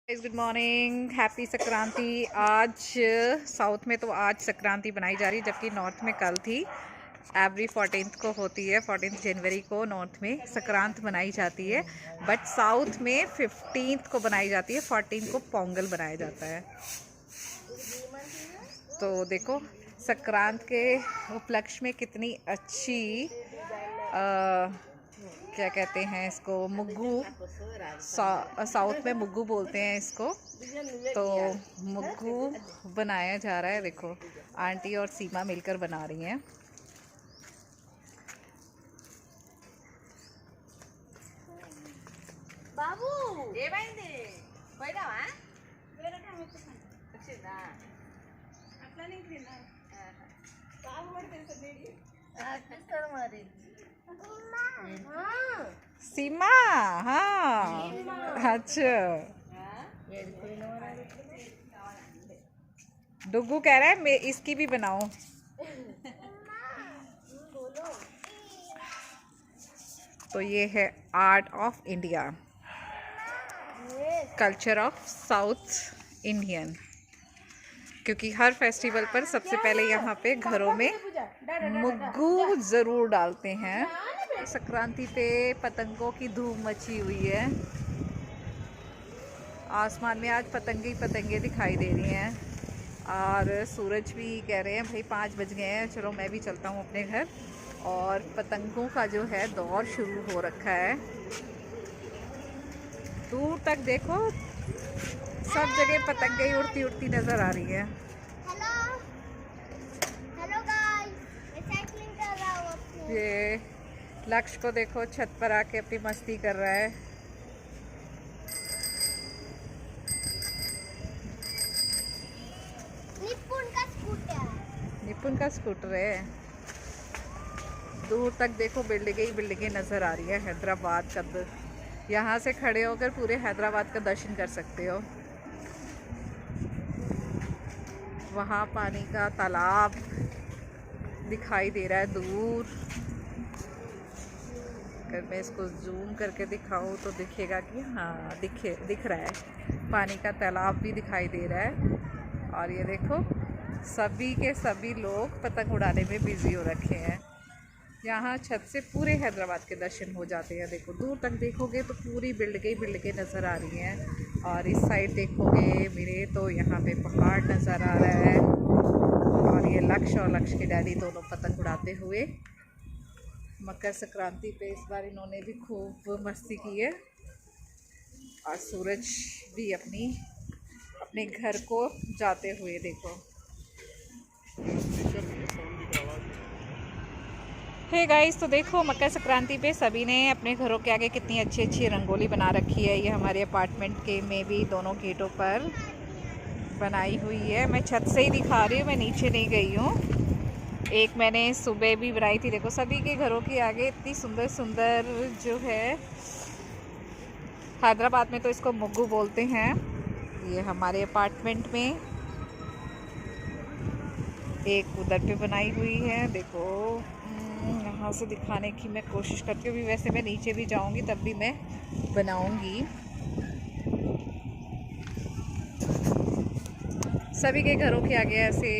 Good morning, happy Sankranti. आज south में तो आज संक्रांति बनाई जा रही है, जबकि नॉर्थ में कल थी। एवरी 14th को होती है, 14 जनवरी को नॉर्थ में संक्रांत बनाई जाती है, बट साउथ में 15th को बनाई जाती है। 14 को पोंगल बनाया जाता है। तो देखो संक्रांत के उपलक्ष्य में कितनी अच्छी क्या कहते हैं इसको, मुग्गू। साउथ में मुग्गू बोलते हैं इसको। तो मुग्गू बनाया जा रहा है। देखो आंटी और सीमा मिलकर बना रही हैं। बाबू सीमा, हाँ अच्छा। डुगू कह रहा है मैं इसकी भी बनाऊं। तो ये है art of India, culture of south Indian. क्योंकि हर फेस्टिवल पर सबसे पहले यहाँ पे घरों में मुग्गू ज़रूर डालते हैं। संक्रांति पे पतंगों की धूम मची हुई है। आसमान में आज पतंगे ही पतंगे दिखाई दे रही हैं, और सूरज भी कह रहे हैं भाई 5 बज गए हैं, चलो मैं भी चलता हूँ अपने घर। और पतंगों का जो है दौर शुरू हो रखा है। दूर तक देखो सब जगह पतंगे उड़ती उड़ती नजर आ रही है। ये लक्ष्य को देखो छत पर आके अपनी मस्ती कर रहा है। निपुण का स्कूटर है। दूर तक देखो बिल्डिंगें ही बिल्डिंगें नजर आ रही है। हैदराबाद का यहाँ से खड़े होकर पूरे हैदराबाद का दर्शन कर सकते हो। वहाँ पानी का तालाब दिखाई दे रहा है दूर। अगर मैं इसको जूम करके दिखाऊं तो दिखेगा कि हाँ दिख रहा है। पानी का तालाब भी दिखाई दे रहा है। और ये देखो सभी के सभी लोग पतंग उड़ाने में बिजी हो रखे हैं। यहाँ छत से पूरे हैदराबाद के दर्शन हो जाते हैं। देखो दूर तक देखोगे तो पूरी बिल्डिंगें नज़र आ रही हैं। और इस साइड देखोगे मेरे तो यहाँ पे पहाड़ नज़र आ रहा है। और ये लक्ष्य और लक्ष्य के डैडी दोनों पतंग उड़ाते हुए। मकर संक्रांति पे इस बार इन्होंने भी खूब मस्ती की है। और सूरज भी अपने घर को जाते हुए देखो। हे गाइस, तो देखो मकर संक्रांति पे सभी ने अपने घरों के आगे कितनी अच्छी अच्छी रंगोली बना रखी है। ये हमारे अपार्टमेंट के में भी दोनों गेटों पर बनाई हुई है। मैं छत से ही दिखा रही हूँ, मैं नीचे नहीं गई हूँ। एक मैंने सुबह भी बनाई थी। देखो सभी के घरों के आगे इतनी सुंदर सुंदर जो है, हैदराबाद में तो इसको मुग्गू बोलते हैं। ये हमारे अपार्टमेंट में एक उधर पे बनाई हुई है। देखो यहाँ से दिखाने की मैं कोशिश करती हूँ। वैसे मैं नीचे भी जाऊँगी तब भी मैं बनाऊँगी। सभी के घरों के आगे ऐसे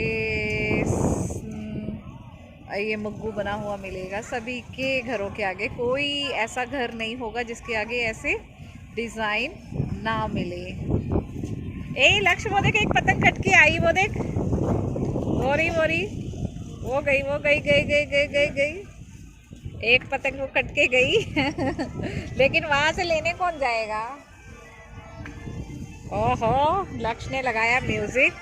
ये मुग्गू बना हुआ मिलेगा। सभी के घरों के आगे कोई ऐसा घर नहीं होगा जिसके आगे ऐसे डिज़ाइन ना मिले। ए लक्ष्य, वो देख एक पतंग कट के आई, वो देख मोरी वो गई। एक पतंग वो कट के गई लेकिन वहां से लेने कौन जाएगा। ओहो, लक्ष्य ने लगाया म्यूजिक।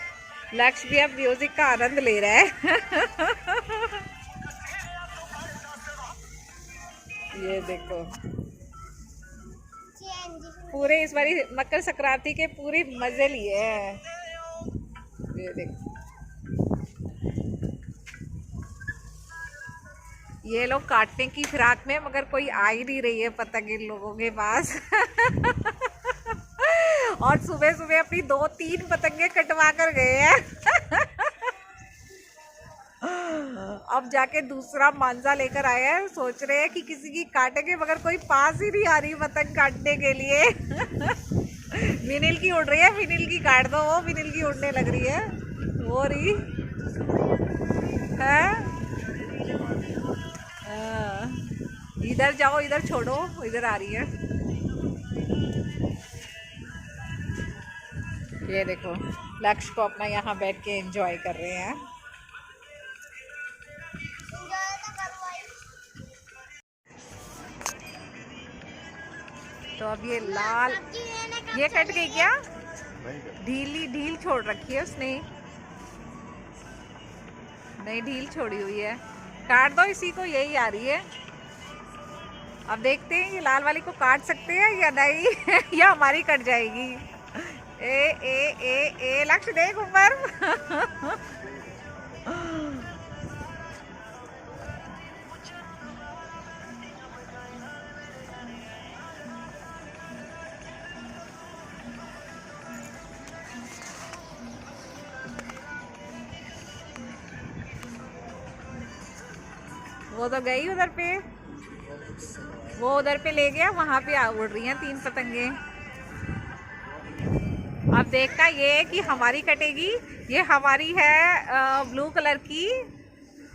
लक्ष्य भी अब म्यूजिक का आनंद ले रहा है ये देखो पूरे इस बारी मकर संक्रांति के पूरे मजे लिए हैं। ये देखो ये लोग काटने की फिराक में, मगर कोई आ ही नहीं रही है पतंग इन लोगों के पास और सुबह सुबह अपनी 2-3 पतंगे कटवा कर गए हैं अब जाके दूसरा मांझा लेकर आए हैं। सोच रहे हैं कि किसी की काटेंगे, मगर कोई पास ही नहीं आ रही पतंग काटने के लिए विनिल की उड़ रही है, विनिल की काट दो, वो विनिल की उड़ने लग रही है वो रही है। इधर जाओ, इधर छोड़ो, इधर आ रही है। ये देखो लक्ष्य को अपना यहाँ बैठ के एंजॉय कर रहे हैं। तो अब ये लाल, ये कट गई क्या? ढील छोड़ रखी है उसने, नहीं ढील छोड़ी हुई है, काट दो इसी को, यही आ रही है। अब देखते हैं ये लाल वाली को काट सकते हैं या नहीं या हमारी कट जाएगी। ए ए ए ए लक्ष्य देख ऊपर वो तो गई उधर पे, वो उधर पे ले गया, वहां पे उड़ रही हैं 3 पतंगे। अब देखता ये कि हमारी कटेगी, ये हमारी है ब्लू कलर की,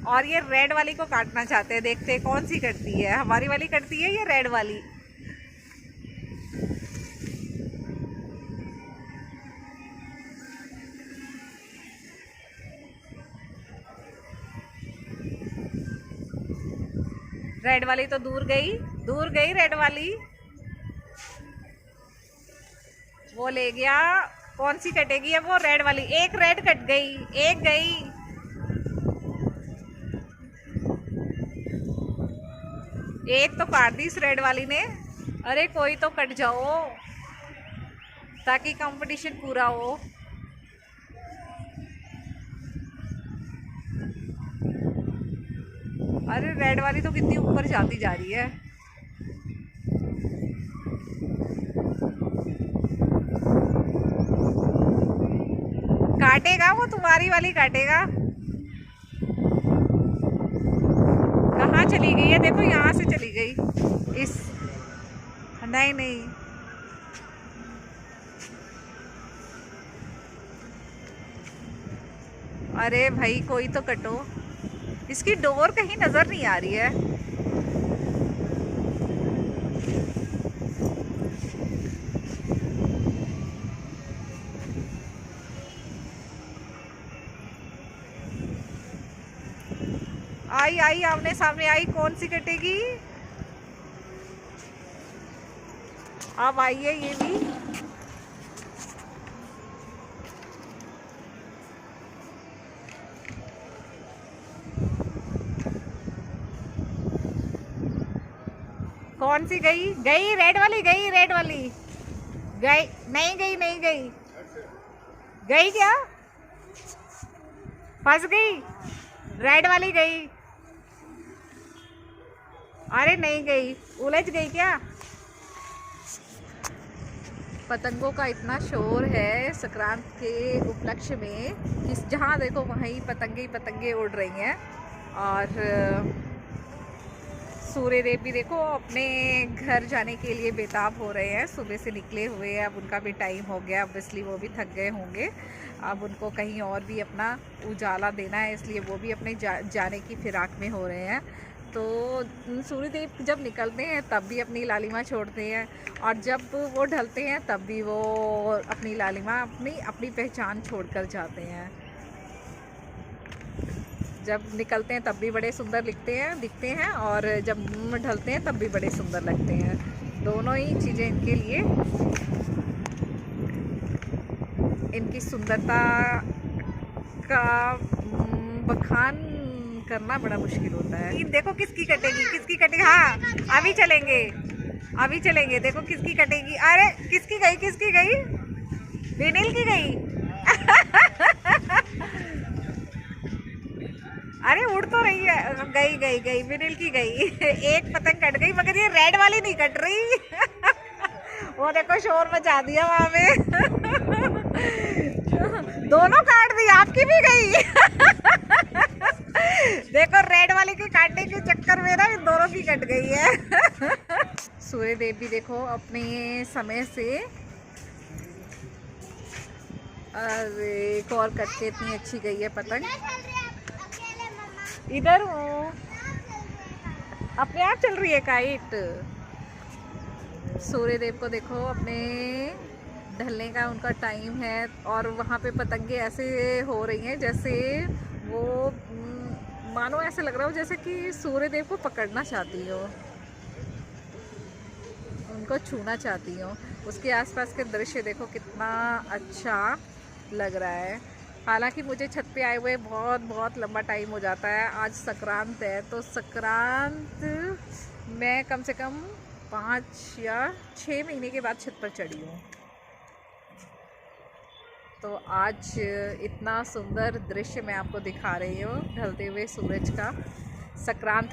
और ये रेड वाली को काटना चाहते हैं। देखते हैं कौन सी कटती है, हमारी वाली कटती है या रेड वाली। रेड वाली तो दूर गई रेड वाली, वो ले गया। कौन सी कटेगी है वो? रेड वाली। एक रेड कट गई, एक गई। एक तो काट दी इस रेड वाली ने। अरे कोई तो कट जाओ ताकि कंपटीशन पूरा हो। अरे रेड वाली तो कितनी ऊपर जाती जा रही है। काटेगा वो, तुम्हारी वाली काटेगा। कहाँ चली गई है? देखो यहाँ से चली गई इस, नहीं नहीं अरे भाई कोई तो कटो, इसकी डोर कहीं नजर नहीं आ रही है। आई आई आमने सामने आई, कौन सी कटेगी? अब आई है ये भी। कौन सी गई? गई रेड वाली, गई रेड वाली, गई नहीं गई, नहीं गई, गई क्या? फंस गई, रेड वाली गई। अरे नहीं गई, उलझ गई क्या? पतंगों का इतना शोर है संक्रांत के उपलक्ष्य में कि जहाँ देखो वहीं पतंगे ही पतंगे उड़ रही हैं। और सूर्यदेव भी देखो अपने घर जाने के लिए बेताब हो रहे हैं, सुबह से निकले हुए हैं। अब उनका भी टाइम हो गया, ऑब्वियसली वो भी थक गए होंगे। अब उनको कहीं और भी अपना उजाला देना है, इसलिए वो भी अपने जाने की फिराक में हो रहे हैं। तो सूर्यदेव जब निकलते हैं तब भी अपनी लालिमा छोड़ते हैं, और जब वो ढलते हैं तब भी वो अपनी लालिमा, अपनी पहचान छोड़कर जाते हैं। जब निकलते हैं तब भी बड़े सुंदर दिखते हैं, और जब ढलते हैं तब भी बड़े सुंदर लगते हैं। दोनों ही चीज़ें इनके लिए, इनकी सुंदरता का बखान करना बड़ा मुश्किल होता है। देखो किसकी कटेगी, हाँ अभी चलेंगे, देखो किसकी कटेगी। अरे किसकी गई? विनिल की गई अरे उड़ तो रही है, गई विनिल की गई एक पतंग कट गई, मगर ये रेड वाली नहीं कट रही वो देखो शोर मचा दिया वहां में दोनों काट दी, आपकी भी गई देखो रेड वाली की काटने के चक्कर में ना इन दोनों की कट गई है सूर्यदेव भी देखो अपने समय से अरे एक और कट के इतनी अच्छी गई है पतंग। इधर हूँ, अपने आप चल रही है काइट। सूर्य देव को देखो, अपने ढलने का उनका टाइम है और वहाँ पे पतंगे ऐसे हो रही हैं जैसे वो मानो ऐसे लग रहा हो जैसे कि सूर्य देव को पकड़ना चाहती हो, उनको छूना चाहती हो। उसके आसपास के दृश्य देखो कितना अच्छा लग रहा है। हालांकि मुझे छत पे आए हुए बहुत बहुत लंबा टाइम हो जाता है। आज संक्रांत है तो संक्रांत मैं कम से कम 5 या 6 महीने के बाद छत पर चढ़ी हूँ। तो आज इतना सुंदर दृश्य मैं आपको दिखा रही हूँ ढलते हुए सूरज का। संक्रांत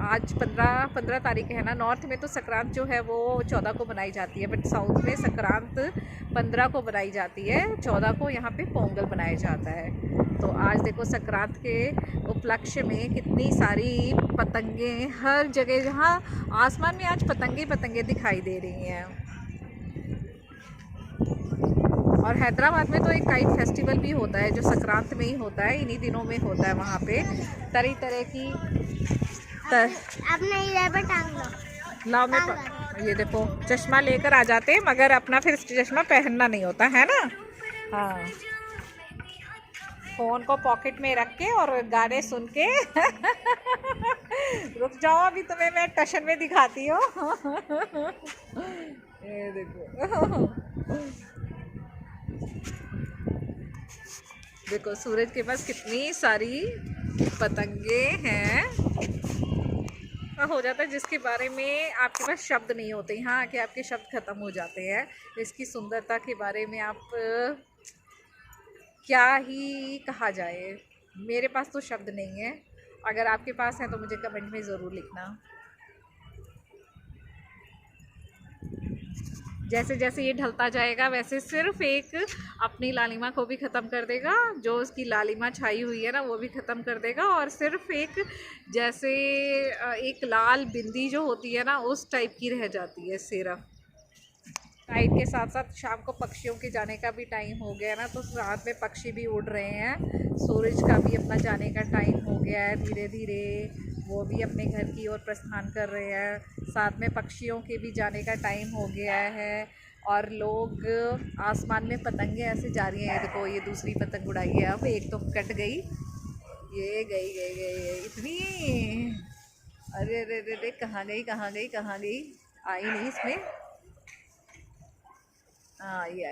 आज 15 तारीख है ना। नॉर्थ में तो संक्रांत जो है वो 14 को बनाई जाती है, बट साउथ में संक्रांत 15 को बनाई जाती है, 14 को यहाँ पे पोंगल बनाया जाता है। तो आज देखो संक्रांत के उपलक्ष्य में कितनी सारी पतंगे हर जगह, जहाँ आसमान में आज पतंगे दिखाई दे रही हैं। और हैदराबाद में तो एक काइट फेस्टिवल भी होता है जो संक्रांत में ही होता है, इन्हीं दिनों में होता है। वहाँ पे तरह की अपने इधर पर टांग लो। लाओ मैं ये देखो चश्मा लेकर आ जाते हैं, मगर अपना फिर चश्मा पहनना नहीं होता है ना। हाँ, फ़ोन को पॉकेट में रख के और गाने सुन के रुक जाओ, अभी तुम्हें मैं टशन में दिखाती हूँ। ये देखो देखो सूरज के पास कितनी सारी पतंगे हैं। हो जाता है जिसके बारे में आपके पास शब्द नहीं होते, यहाँ आके आपके शब्द ख़त्म हो जाते हैं। इसकी सुंदरता के बारे में आप क्या ही कहा जाए, मेरे पास तो शब्द नहीं है। अगर आपके पास है तो मुझे कमेंट में ज़रूर लिखना। जैसे जैसे ये ढलता जाएगा वैसे सिर्फ एक अपनी लालिमा को भी ख़त्म कर देगा, जो उसकी लालिमा छाई हुई है ना वो भी ख़त्म कर देगा, और सिर्फ एक जैसे एक लाल बिंदी जो होती है ना उस टाइप की रह जाती है सिर्फ। नाइट के साथ साथ शाम को पक्षियों के जाने का भी टाइम हो गया ना, तो रात में पक्षी भी उड़ रहे हैं। सूरज का भी अपना जाने का टाइम हो गया है, धीरे धीरे वो भी अपने घर की ओर प्रस्थान कर रहे हैं। साथ में पक्षियों के भी जाने का टाइम हो गया है और लोग आसमान में पतंगे ऐसे जा रही हैं। देखो ये दूसरी पतंग उड़ाई है, अब एक तो कट गई, ये गई इतनी, अरे अरे अरे कहाँ गई, आई नहीं इसमें। आई आ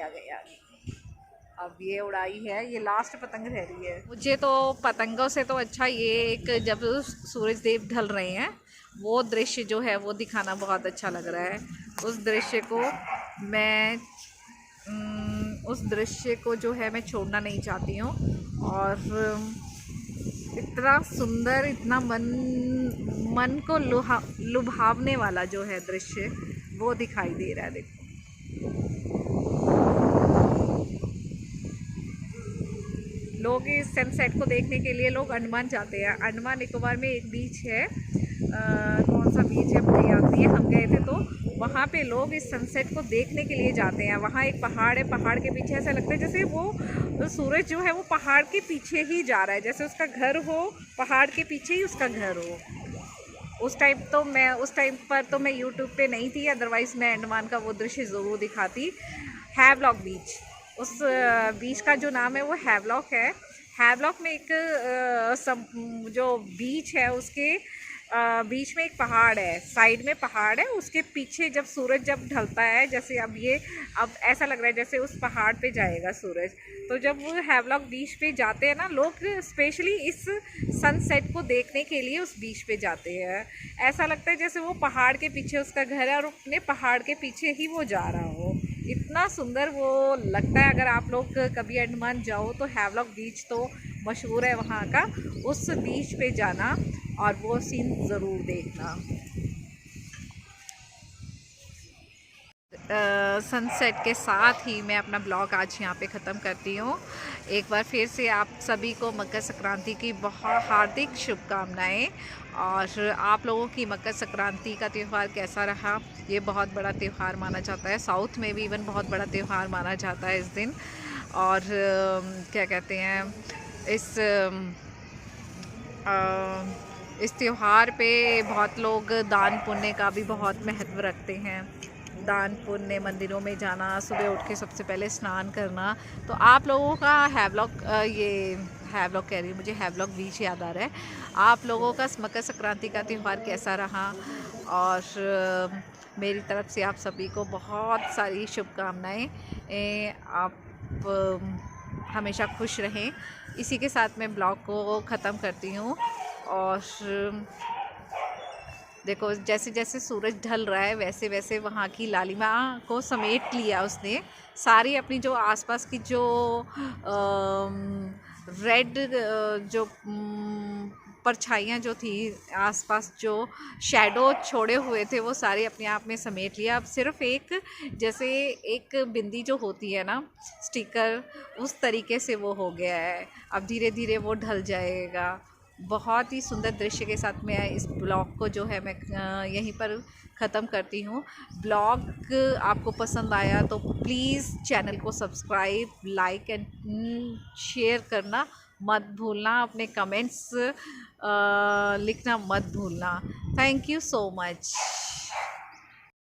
गई। अब ये उड़ाई है, ये लास्ट पतंग रह रही है। मुझे तो पतंगों से तो अच्छा ये एक जब सूरज देव ढल रहे हैं वो दृश्य जो है वो दिखाना बहुत अच्छा लग रहा है। उस दृश्य को जो है मैं छोड़ना नहीं चाहती हूँ। और इतना सुंदर, इतना मन को लुभावने वाला जो है दृश्य वो दिखाई दे रहा है। देखो लोग इस सनसेट को देखने के लिए लोग अंडमान जाते हैं। अंडमान निकोबार में एक बीच है, कौन सा बीच है मुझे याद नहीं है, हम गए थे तो वहाँ पे लोग इस सनसेट को देखने के लिए जाते हैं। वहाँ एक पहाड़ है, पहाड़ के पीछे ऐसा लगता है जैसे वो सूरज जो है वो पहाड़ के पीछे ही जा रहा है, जैसे उसका घर हो पहाड़ के पीछे ही उसका घर हो। उस टाइम पर तो मैं यूट्यूब पे नहीं थी, अदरवाइज़ मैं अंडमान का वो दृश्य ज़रूर दिखाती। हैवलॉक बीच, उस बीच का जो नाम है वो हैवलॉक है। हैवलॉक में एक जो बीच है उसके बीच में एक पहाड़ है, साइड में पहाड़ है, उसके पीछे जब सूरज ढलता है, जैसे अब ऐसा लग रहा है जैसे उस पहाड़ पे जाएगा सूरज। तो जब वो हैवलॉक बीच पे जाते हैं ना लोग, स्पेशली इस सनसेट को देखने के लिए उस बीच पे जाते हैं। ऐसा लगता है जैसे वो पहाड़ के पीछे उसका घर है और अपने पहाड़ के पीछे ही वो जा रहा हो। इतना सुंदर वो लगता है। अगर आप लोग कभी अंडमान जाओ तो हैवलॉक बीच तो मशहूर है वहाँ का, उस बीच पे जाना और वो सीन ज़रूर देखना। सनसेट के साथ ही मैं अपना ब्लॉग आज यहाँ पे ख़त्म करती हूँ। एक बार फिर से आप सभी को मकर संक्रांति की बहुत हार्दिक शुभकामनाएं। और आप लोगों की मकर संक्रांति का त्यौहार कैसा रहा ये बहुत बड़ा त्यौहार माना जाता है। साउथ में भी इवन बहुत बड़ा त्यौहार माना जाता है इस दिन। और क्या कहते हैं, इस त्यौहार पे बहुत लोग दान पुण्य का भी बहुत महत्व रखते हैं। दान पुण्य, मंदिरों में जाना, सुबह उठ के सबसे पहले स्नान करना। तो आप लोगों का हैवलॉक, ये हैवलॉक कह रही हूँ, मुझे हैवलॉक बीच याद आ रहा है। आप लोगों का मकर संक्रांति का त्यौहार कैसा रहा? और मेरी तरफ से आप सभी को बहुत सारी शुभकामनाएं। आप हमेशा खुश रहें। इसी के साथ मैं ब्लॉग को ख़त्म करती हूँ। और देखो, जैसे जैसे सूरज ढल रहा है वैसे वैसे वहाँ की लालिमा को समेट लिया उसने। सारी अपनी जो आसपास की जो रेड जो परछाइयाँ जो थी आसपास, जो शैडो छोड़े हुए थे, वो सारे अपने आप में समेट लिया। अब सिर्फ एक, जैसे एक बिंदी जो होती है ना, स्टिकर, उस तरीके से वो हो गया है। अब धीरे धीरे वो ढल जाएगा। बहुत ही सुंदर दृश्य के साथ मैं इस ब्लॉग को जो है मैं यहीं पर ख़त्म करती हूँ। ब्लॉग आपको पसंद आया तो प्लीज़ चैनल को सब्सक्राइब, लाइक एंड शेयर करना मत भूलना। अपने कमेंट्स लिखना मत भूलना। Thank you so much.